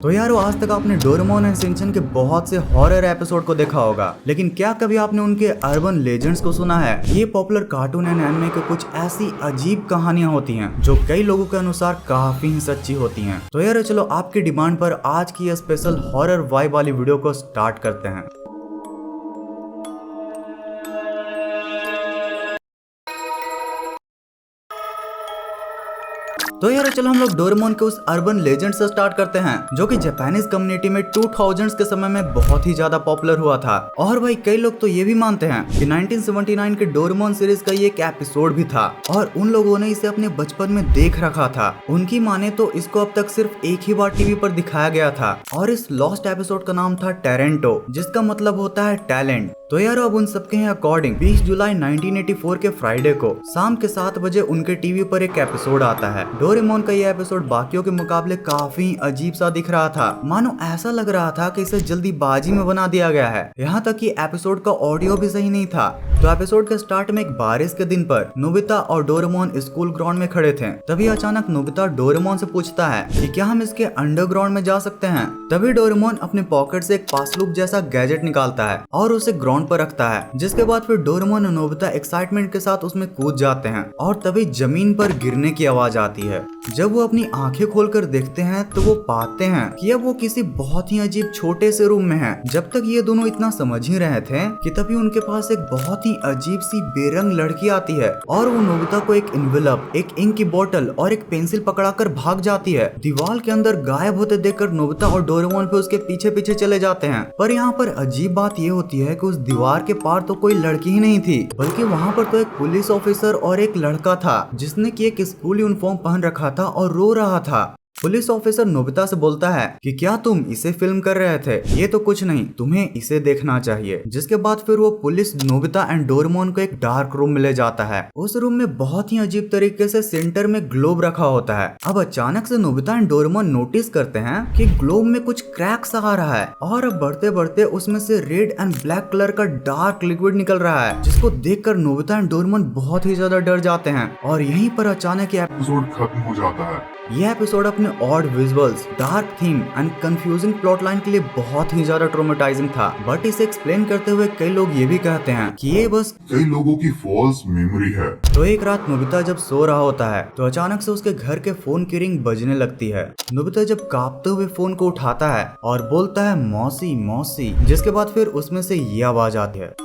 तो यारो आज तक आपने डोरेमोन एंड शिनचैन के बहुत से हॉरर एपिसोड को देखा होगा, लेकिन क्या कभी आपने उनके अर्बन लेजेंड्स को सुना है? ये पॉपुलर कार्टून एंड एनिमे के कुछ ऐसी अजीब कहानियां होती हैं जो कई लोगों के अनुसार काफी ही सच्ची होती हैं। तो यार चलो आपकी डिमांड पर आज की स्पेशल हॉरर वाइब वाली वीडियो को स्टार्ट करते हैं। तो यार चलो हम लोग डोरेमोन के उस अर्बन लेजेंड से स्टार्ट करते हैं जो कि जापानीज कम्युनिटी में 2000s के समय में बहुत ही ज्यादा पॉपुलर हुआ था। और भाई कई लोग तो ये भी मानते हैं कि 1979 के डोरेमोन सीरीज का ये एक एपिसोड भी था और उन लोगों ने इसे अपने बचपन में देख रखा था। उनकी माने तो इसको अब तक सिर्फ एक ही बार टीवी पर दिखाया गया था और इस लॉस्ट एपिसोड का नाम था टेरेंटो, जिसका मतलब होता है टैलेंट। तो यार अब उन सबके अकॉर्डिंग 20 जुलाई 1984 के फ्राइडे को शाम के 7 बजे उनके टीवी पर एक एपिसोड आता है। डोरेमोन का ये एपिसोड बाकियों के मुकाबले काफी अजीब सा दिख रहा था, मानो ऐसा लग रहा था कि इसे जल्दीबाजी में बना दिया गया है। यहाँ तक कि एपिसोड का ऑडियो भी सही नहीं था। तो एपिसोड के स्टार्ट में एक बारिश के दिन पर नोबिता और डोरेमोन स्कूल ग्राउंड में खड़े थे। तभी अचानक नोबिता डोरेमोन से पूछता है कि क्या हम इसके अंडरग्राउंड में जा सकते हैं। तभी डोरेमोन अपने पॉकेट से एक पासलूप जैसा गैजेट निकालता है और उसे ग्राउंड पर रखता है, जिसके बाद फिर डोरेमोन और नोबिता एक्साइटमेंट के साथ उसमें कूद जाते हैं और तभी जमीन पर गिरने की आवाज आती है। जब वो अपनी आंखें खोलकर देखते हैं तो वो पाते हैं कि अब वो किसी बहुत ही अजीब छोटे से रूम में हैं। जब तक ये दोनों इतना समझ ही रहे थे कि तभी उनके पास एक बहुत ही अजीब सी बेरंग लड़की आती है और वो नोबिता को एक इन्वेलप, एक इंक की बोतल और एक पेंसिल पकड़ाकर भाग जाती है। दीवार के अंदर गायब होते देखकर नोबिता और डोरेमोन भी उसके पीछे पीछे चले जाते हैं। पर यहाँ पर अजीब बात ये होती है कि उस दीवार के पार तो कोई लड़की ही नहीं थी, बल्कि वहाँ पर तो एक पुलिस ऑफिसर और एक लड़का था जिसने कि एक स्कूल यूनिफॉर्म पहन रखा था और रो रहा था। पुलिस ऑफिसर नोबिता से बोलता है कि क्या तुम इसे फिल्म कर रहे थे? ये तो कुछ नहीं, तुम्हें इसे देखना चाहिए। जिसके बाद फिर वो पुलिस नोबिता एंड डोरेमोन को एक डार्क रूम में ले जाता है। उस रूम में बहुत ही अजीब तरीके से सेंटर में ग्लोब रखा होता है। अब अचानक से नोबिता एंड डोरेमोन नोटिस करते हैं कि ग्लोब में कुछ क्रैक्स आ रहा है और अब बढ़ते बढ़ते उसमें से रेड एंड ब्लैक कलर का डार्क लिक्विड निकल रहा है, जिसको देखकर नोबिता एंड डोरेमोन बहुत ही ज्यादा डर जाते हैं। और यहीं पर अचानक एपिसोड खत्म हो जाता है। यह एपिसोड अपने odd visuals, dark theme and confusing plot line के लिए बहुत ही ज्यादा ट्रॉमेटाइजिंग था। बट इसे एक्सप्लेन करते हुए कई लोग ये भी कहते हैं कि ये बस कई लोगों की फॉल्स मेमोरी है। तो एक रात नोबिता जब सो रहा होता है तो अचानक से उसके घर के फोन की रिंग बजने लगती है। नोबिता जब कांपते हुए फोन को उठाता है और बोलता है मौसी मौसी, जिसके बाद फिर उसमें से ये आवाज आती है।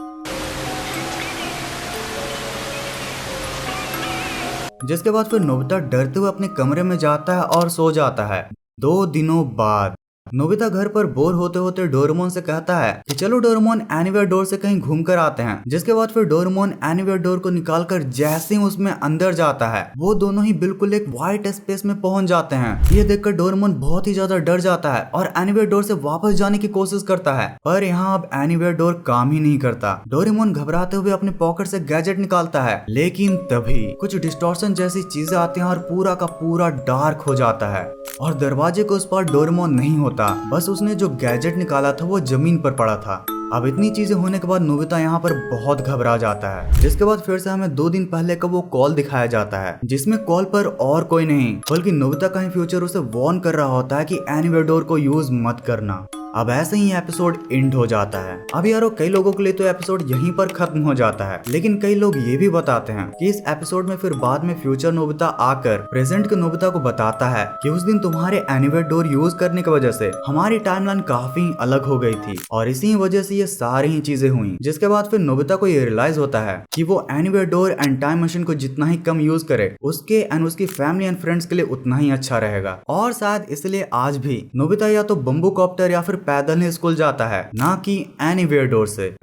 जिसके बाद फिर नोबिता डरते हुए अपने कमरे में जाता है और सो जाता है। 2 दिनों बाद नोबिता घर पर बोर होते होते डोरेमोन से कहता है कि चलो डोरेमोन एनीवेयर डोर से कहीं घूम कर आते हैं। जिसके बाद फिर डोरेमोन एनीवेयर डोर को निकालकर जैसे ही उसमें अंदर जाता है वो दोनों ही बिल्कुल एक व्हाइट स्पेस में पहुंच जाते हैं। ये देखकर डोरेमोन बहुत ही ज्यादा डर जाता है और एनीवेयर डोर से वापस जाने की कोशिश करता है, पर यहाँ अब एनीवेयर डोर काम ही नहीं करता। डोरेमोन घबराते हुए अपने पॉकेट से गैजेट निकालता है, लेकिन तभी कुछ डिस्टॉर्शन जैसी चीजें आती हैं और पूरा का पूरा डार्क हो जाता है और दरवाजे के उस पार डोरेमोन नहीं होता। बस उसने जो गैजेट निकाला था वो जमीन पर पड़ा था। अब इतनी चीजें होने के बाद नोबिता यहाँ पर बहुत घबरा जाता है। जिसके बाद फिर से हमें 2 दिन पहले का वो कॉल दिखाया जाता है, जिसमें कॉल पर और कोई नहीं बल्कि नोबिता का ही फ्यूचर उसे वार्न कर रहा होता है कि एनीवेयर डोर को यूज मत करना। अब ऐसे ही एपिसोड एंड हो जाता है। अब यारो कई लोगों के लिए तो एपिसोड यहीं पर खत्म हो जाता है, लेकिन कई लोग ये भी बताते हैं कि इस एपिसोड में फिर बाद में फ्यूचर नोबिता आकर प्रेजेंट के नोबिता को बताता है कि उस दिन तुम्हारे एनीवेयर डोर यूज करने की वजह से हमारी टाइमलाइन काफी अलग हो गई थी और इसी वजह से ये सारी ही चीजें हुई। जिसके बाद फिर नोबिता को ये रियलाइज होता है कि वो anywhere door and time machine को जितना ही कम यूज करे उसके एंड उसकी फैमिली एंड फ्रेंड्स के लिए उतना ही अच्छा रहेगा। और शायद इसलिए आज भी नोबिता या तो बम्बू कॉप्टर या फिर पैदल ही स्कूल जाता है, ना कि एनीवेयर डोर से।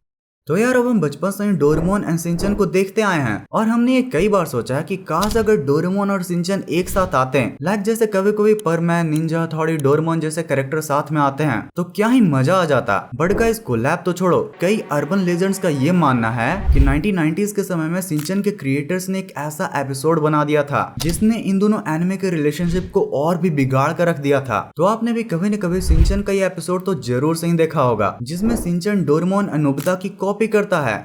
तो यार अब हम बचपन से ही डोरेमोन एंड शिनचैन को देखते आए हैं और हमने ये कई बार सोचा है कि काश अगर डोरेमोन और शिनचैन एक साथ आते हैं, लाइक जैसे कभी कभी परमैन, निंजा हथौड़ी, डोरेमोन जैसे कैरेक्टर साथ में आते हैं तो क्या ही मजा आ जाता। बट गाइस कोलैब तो छोड़ो, कई अर्बन लेजेंड्स का ये मानना है कि 1990s के समय में शिनचैन के क्रिएटर्स ने एक ऐसा एपिसोड बना दिया था जिसने इन दोनों एनिमे के रिलेशनशिप को और भी बिगाड़ कर रख दिया था। तो आपने भी कभी न कभी शिनचैन का ये एपिसोड तो जरूर से ही देखा होगा, जिसमें शिनचैन डोरेमोन और नोबिता की कॉपी करता है।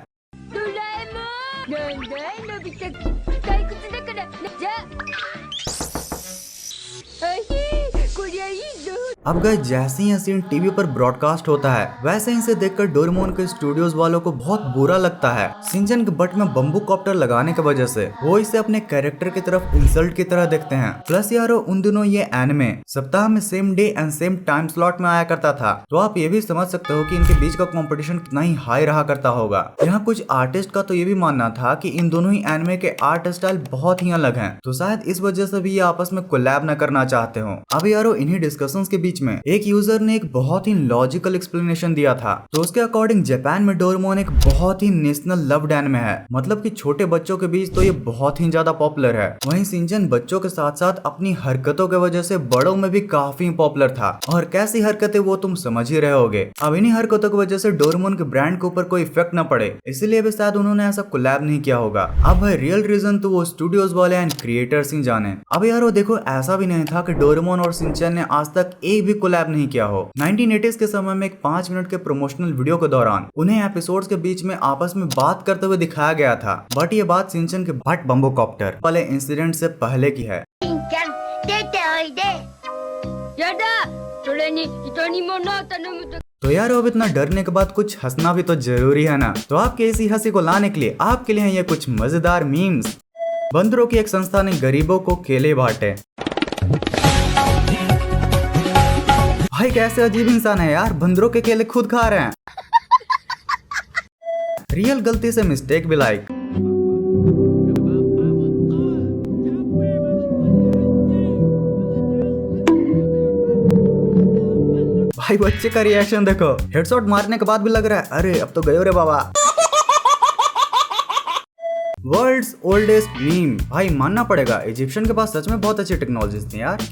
अब गाइस जैसे ही यह सीन टीवी पर ब्रॉडकास्ट होता है वैसे ही इसे देखकर डोरेमोन के स्टूडियोज वालों को बहुत बुरा लगता है। शिनचैन के बट में बम्बू कॉप्टर लगाने की वजह से वो इसे अपने कैरेक्टर की तरफ इंसल्ट की तरह देखते हैं। प्लस यारो उन दिनों ये एनिमे सप्ताह में same day and same time slot में आया करता था, तो आप ये भी समझ सकते हो कि इनके बीच का कंपटीशन कितना ही हाई रहा करता होगा। यहाँ कुछ आर्टिस्ट का तो ये भी मानना था कि इन दोनों ही एनिमे के आर्ट स्टाइल बहुत ही अलग हैं, तो शायद इस वजह से भी ये आपस में कोलैब न करना चाहते हो। अब यारो इन्हीं डिस्कशंस के बीच में एक यूजर ने एक बहुत ही लॉजिकल एक्सप्लेनेशन दिया था। तो उसके अकॉर्डिंग जापान में डोरेमोन एक बहुत ही नेशनल लव्ड एनिमे है, मतलब कि छोटे बच्चों के बीच तो ये बहुत ही ज्यादा पॉपुलर है। वहीं शिनचैन बच्चों के साथ साथ अपनी हरकतों की वजह से बड़ों में भी काफी पॉपुलर था, और कैसी हरकतें वो तुम समझ ही रहे होगे। अब इन्हीं हरकतों की वजह से डोरेमोन के ब्रांड के ऊपर कोई इफेक्ट न पड़े, इसलिए भी शायद उन्होंने ऐसा कोलैब नहीं किया होगा। अब भाई रियल रीजन तो वो स्टूडियोज वाले एंड क्रिएटर्स ही जाने। अब यारो देखो ऐसा भी नहीं था कि डोरेमोन और शिनचैन ने आज तक एक भी कोलैब नहीं किया हो। 1980s के समय में एक 5 मिनट के प्रमोशनल वीडियो के दौरान उन्हें एपिसोड्स के बीच में आपस में बात करते हुए दिखाया गया था, बट ये बात शिनचैन के बट बम्बू कॉप्टर वाले इंसिडेंट से पहले की है। तो यार अब इतना डरने के बाद कुछ हंसना भी तो जरूरी है ना। तो आपके इसी हंसी को लाने के लिए आपके लिए ये कुछ मजेदार मीम्स। बंदरों की एक संस्था ने गरीबों को केले बांटे। भाई कैसे अजीब इंसान है यार, बंदरों के केले खुद खा रहे हैं। रियल गलती से मिस्टेक भी लाइक। भाई बच्चे का रिएक्शन देखो, हेडशॉट मारने के बाद भी लग रहा है अरे अब तो गयो रे बाबा। World's oldest meme. भाई मानना पड़ेगा इजिप्शियन के पास सच में बहुत अच्छी टेक्नोलॉजीज थी यार।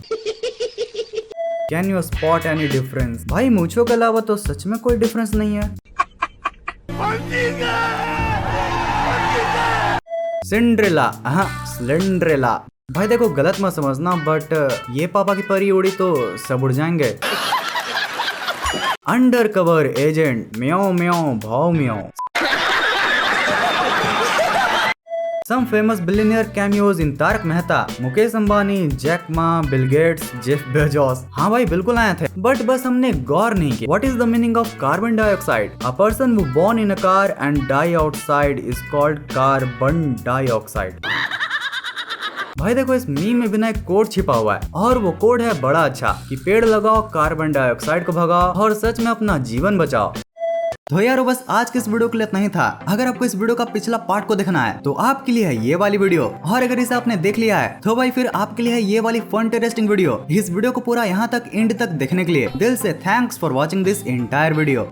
Can you spot any difference? भाई मूंछों के अलावा तो सच में कोई डिफरेंस नहीं है। सिंड्रेला, हाँ स्लेंड्रेला। भाई देखो गलत मत समझना, बट ये पापा की परी उड़ी तो सब उड़ जाएंगे। Under cover agent, meow meow भाव meow. Some famous billionaire cameos in Tarak Mehta, Mukesh Ambani, Jack Ma, Bill Gates, Jeff Bezos. हाँ भाई बिल्कुल आए थे, बट बस हमने गौर नहीं किया। What is the meaning of carbon dioxide? A person who born in a car and die outside is called carbon dioxide. भाई देखो इस मीम में बिना एक कोड छिपा हुआ है, और वो कोड है बड़ा अच्छा कि पेड़ लगाओ, कार्बन डाइऑक्साइड को भगाओ और सच में अपना जीवन बचाओ। तो यारो बस आज के इस वीडियो के लिए इतना ही था। अगर आपको इस वीडियो का पिछला पार्ट को देखना है तो आपके लिए है ये वाली वीडियो, और अगर इसे आपने देख लिया है तो भाई फिर आपके लिए है ये वाली फन इंटरेस्टिंग वीडियो। इस वीडियो को पूरा यहाँ तक एंड तक देखने के लिए दिल से thanks for watching this entire video.